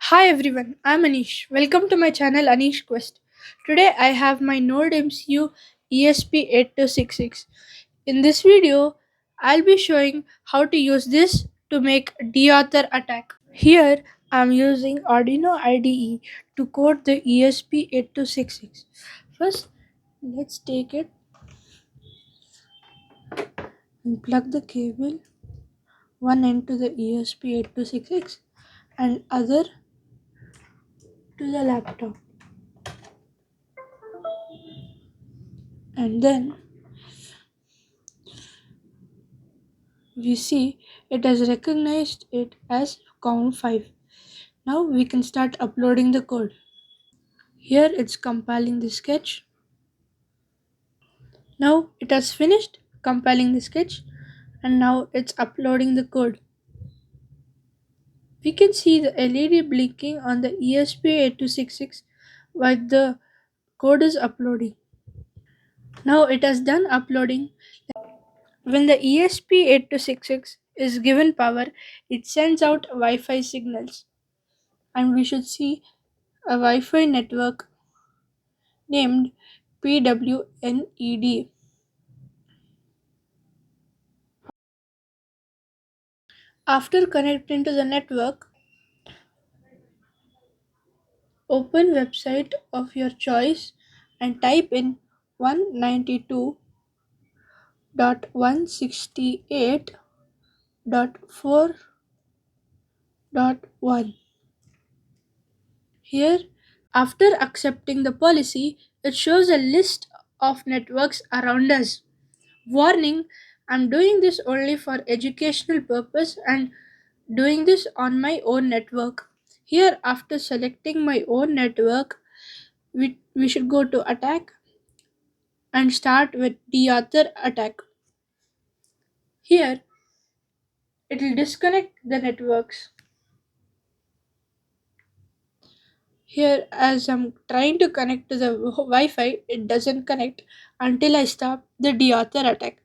Hi everyone, I'm Anish. Welcome to my channel Anish Quest. Today I have my NODE MCU ESP8266. In this video, I'll be showing how to use this to make Deauther attack. Here I'm using Arduino IDE to code the ESP8266. First, let's take it and plug the cable one end to the ESP8266 and other to the laptop. And then we see it has recognized it as count 5. Now we can start uploading the code. Here it's compiling the sketch. Now it has finished compiling the sketch and now it's uploading the code. We can see the LED blinking on the ESP8266 while the code is uploading. Now it has done uploading. When the ESP8266 is given power, it sends out Wi-Fi signals, and we should see a Wi-Fi network named PWNED. After connecting to the network, open website of your choice and type in 192.168.4.1. Here, after accepting the policy, it shows a list of networks around us. Warning, I'm doing this only for educational purpose and doing this on my own network. Here, after selecting my own network, we should go to attack and start with the other attack. Here, it will disconnect the networks. Here, as I'm trying to connect to the Wi-Fi, it doesn't connect until I stop the deauthor attack.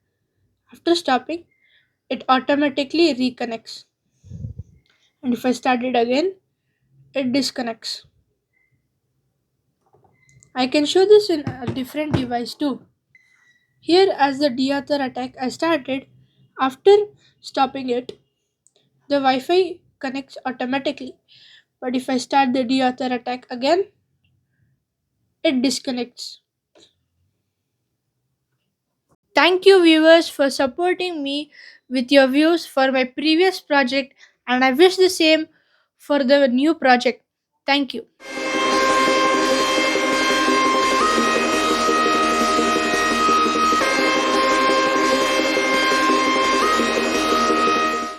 After stopping, it automatically reconnects. And if I start it again, it disconnects. I can show this in a different device too. Here, as the deauthor attack I started, after stopping it, the Wi-Fi connects automatically. But if I start the deauthor attack again, it disconnects. Thank you viewers for supporting me with your views for my previous project, and I wish the same for the new project. Thank you.